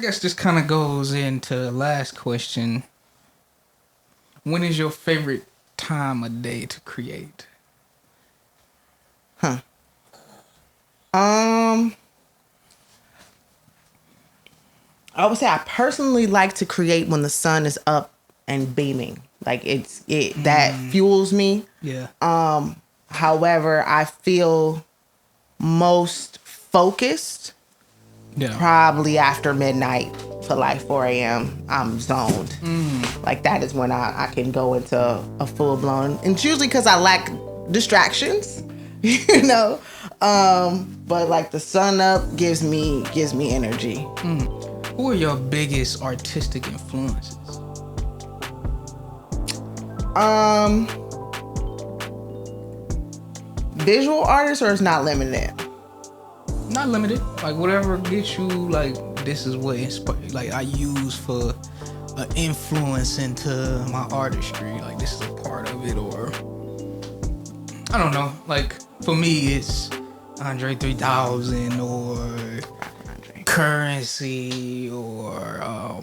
guess this kind of goes into the last question. When is your favorite time of day to create? I would say I personally like to create when the sun is up and beaming. Like that fuels me. Yeah. However, I feel most focused probably after midnight to like 4 a.m. I'm zoned. Like that is when I can go into a full blown. And it's usually because I lack distractions, you know. But like the sun up gives me energy. Who are your biggest artistic influences? Visual artists, or it's not limited? Not limited. Like whatever gets you like this is what I use for an influence into my artistry. Like this is a part of it, or I don't know. Like for me, it's Andre 3000 or Currency, or I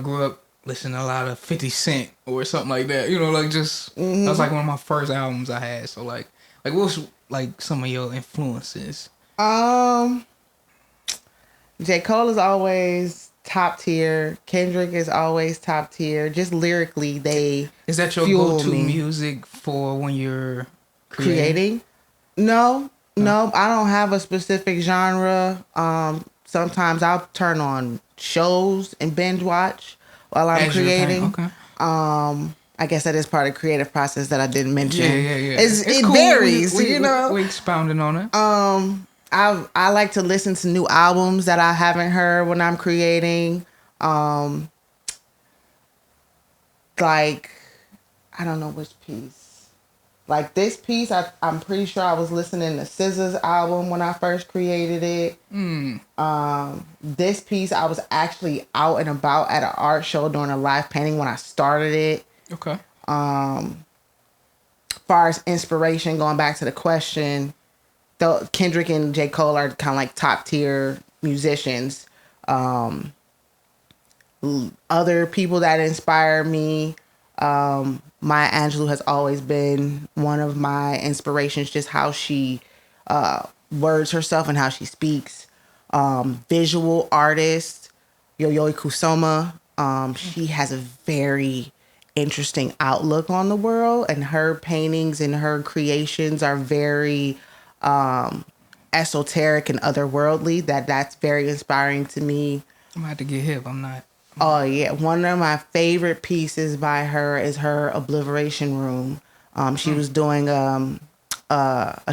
grew up listening to a lot of 50 Cent or something like that. Like just that was like one of my first albums I had. So like what's like some of your influences? J. Cole is always top tier. Kendrick is always top tier. Just lyrically, is that your go-to music for when you're creating? No, I don't have a specific genre. Sometimes I'll turn on shows and binge watch while I'm creating. Okay. I guess that is part of the creative process that I didn't mention. Yeah. It cool. varies, We expounding on it. I like to listen to new albums that I haven't heard when I'm creating. Like, I don't know which piece. Like this piece, I'm pretty sure I was listening to SZA's album when I first created it. This piece, I was actually out and about at an art show doing a live painting when I started it. Okay. As far as inspiration, going back to the question, though Kendrick and J. Cole are kind of like top tier musicians. Other people that inspire me, Maya Angelou has always been one of my inspirations, just how she words herself and how she speaks. Visual artist, Yayoi Kusama. She has a very interesting outlook on the world, and her paintings and her creations are very esoteric and otherworldly. That's very inspiring to me. I'm gonna have to get hip. I'm not. Oh yeah, one of my favorite pieces by her is her Obliteration Room. She was doing a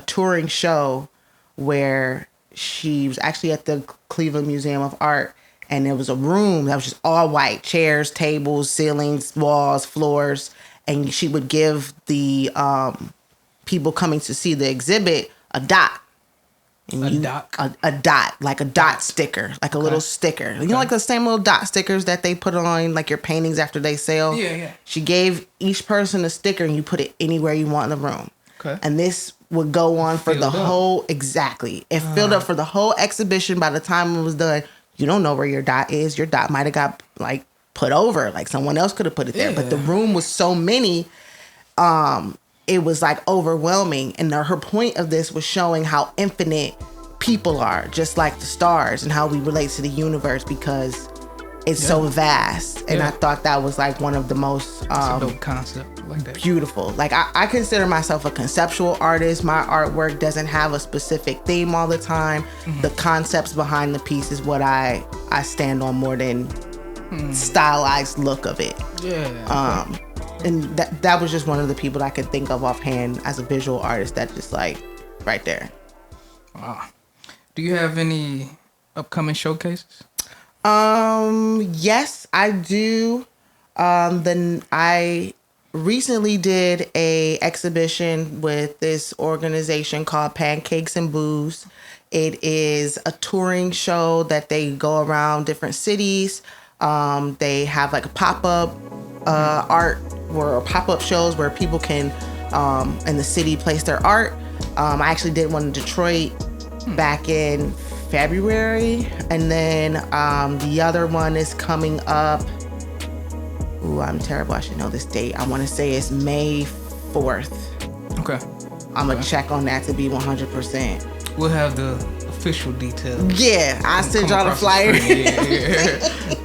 touring show where she was actually at the Cleveland Museum of Art, and there was a room that was just all white, chairs, tables, ceilings, walls, floors, and she would give the people coming to see the exhibit a dot. A dot, like a dot sticker, like a little sticker. You know, like the same little dot stickers that they put on like your paintings after they sell? Yeah. She gave each person a sticker and you put it anywhere you want in the room. Okay. And this would go on for the whole, It filled up for the whole exhibition. By the time it was done, you don't know where your dot is. Your dot might have got like put over, like someone else could have put it there. But the room was so many, it was like overwhelming. And her point of this was showing how infinite people are, just like the stars, and how we relate to the universe because it's so vast. And I thought that was like one of the most a dope concept. Like that. Beautiful. Like I consider myself a conceptual artist. My artwork doesn't have a specific theme all the time. The concepts behind the piece is what I stand on more than stylized look of it. And that was just one of the people that I could think of offhand as a visual artist that just like right there. Wow. Do you have any upcoming showcases? Yes, I do. Then I recently did a exhibition with this organization called Pancakes and Booze. It is a touring show that they go around different cities. They have like a pop-up art or pop-up shows where people can in the city place their art. I actually did one in Detroit back in February. And then the other one is coming up. Ooh, I'm terrible. I should know this date. I want to say it's May 4th. Okay. I'm going to check on that to be 100%. We'll have the official details. Yeah, I'll send y'all the flyer. Yeah,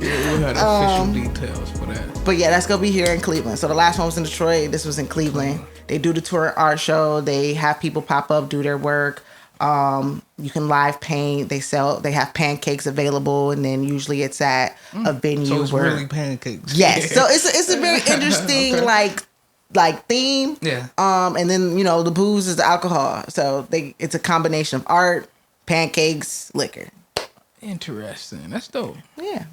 we'll have the official details for that. But yeah, that's going to be here in Cleveland. So the last one was in Detroit. This was in Cleveland. They do the tour art show. They have people pop up, do their work. You can live paint. They have pancakes available, and then usually it's at a venue. So it's where, really pancakes. Yes. So it's a very interesting Okay. like theme. Yeah. And then the booze is the alcohol. So it's a combination of art, pancakes, liquor. Interesting. That's dope. Yeah.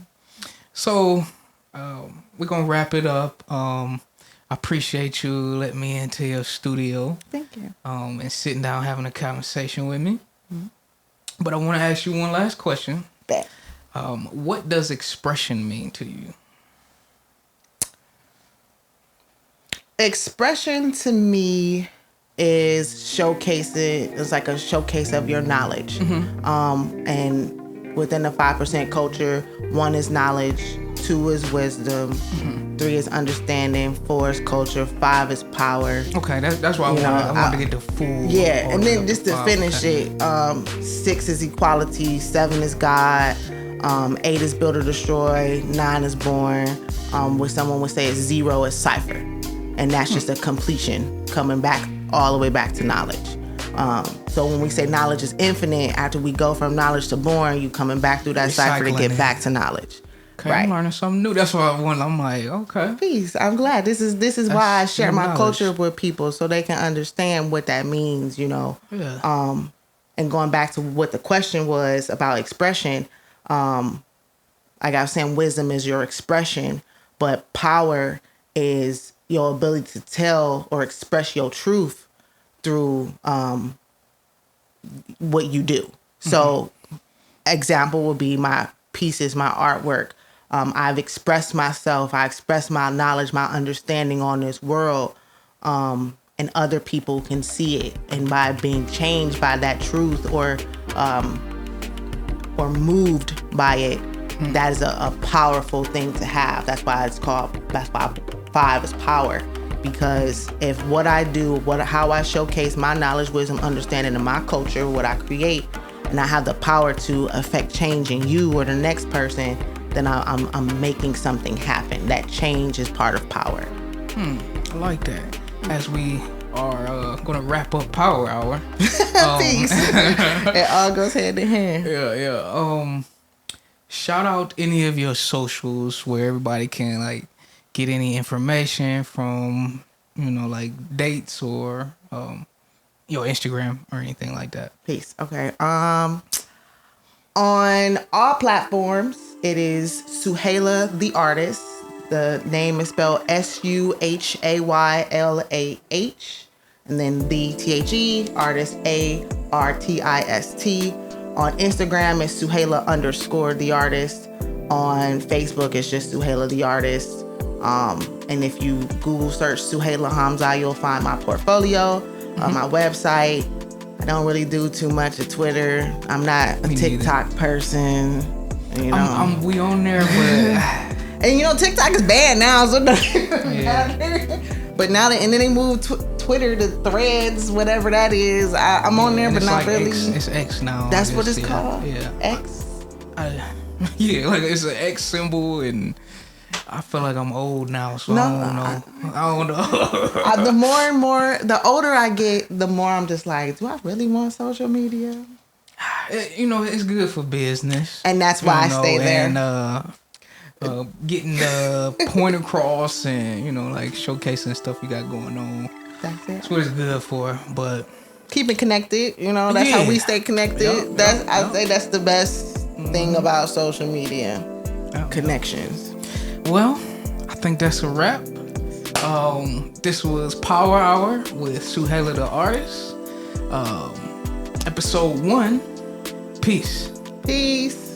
So we're gonna wrap it up. I appreciate you letting me into your studio. Thank you. And sitting down having a conversation with me. Mm-hmm. But I want to ask you one last question. Bet. What does expression mean to you? Expression to me is showcasing. It's like a showcase of your knowledge. Mm-hmm. And within the 5% culture, 1 is knowledge, 2 is wisdom, 3 is understanding, 4 is culture, 5 is power. Okay, that's why I wanted to get the full. Yeah, and then just to 5, finish it, 6 is equality, 7 is God, 8 is build or destroy, 9 is born. What someone would say is 0 is cipher, and that's just a completion, coming back all the way back to knowledge. So when we say knowledge is infinite, after we go from knowledge to born, you coming back through that cipher to get back to knowledge. Okay, right. I'm learning something new. That's why I'm like, okay. Peace. I'm glad. This is why I share my culture with people, so they can understand what that means, Yeah. And going back to what the question was about expression, like I was saying, wisdom is your expression, but power is your ability to tell or express your truth through what you do. So example would be my pieces, my artwork. I've expressed myself. I expressed my knowledge, my understanding on this world, and other people can see it. And by being changed by that truth or moved by it, that is a powerful thing to have. That's why 5 is power. Because if what I do, how I showcase my knowledge, wisdom, understanding of my culture, what I create, and I have the power to affect change in you or the next person, then I'm making something happen. That change is part of power. I like that. As we are going to wrap up Power Hour. Peace. It all goes hand in hand. Yeah. Shout out any of your socials where everybody can get any information from, like dates or your Instagram or anything like that. Peace. Okay. On all platforms, it is Suhaylah the Artist. The name is spelled Suhaylah, and then the THE artist ARTIST. On Instagram, it's Suhaylah _ the artist. On Facebook, it's just Suhaylah the Artist. And if you Google search Suhaylah Hamza, you'll find my portfolio, my website. I don't really do too much of Twitter. I'm not a TikTok person. We on there, but and TikTok is banned now, so but now and then they moved Twitter to Threads, whatever that is. I'm on there, but not really. It's X now. That's what it's called. Yeah, X. It's an X symbol, and I feel like I'm old now, so I don't know. The more and more, the older I get, the more I'm just like, do I really want social media? It's good for business, and that's why I stay there. And getting the point across, and showcasing stuff you got going on. That's it. That's what it's good for. But keeping connected, that's how we stay connected. I'd say that's the best thing about social media. Connections. Well, I think that's a wrap. This was Power Hour with Suhaylah the Artist. Episode 1. Peace. Peace.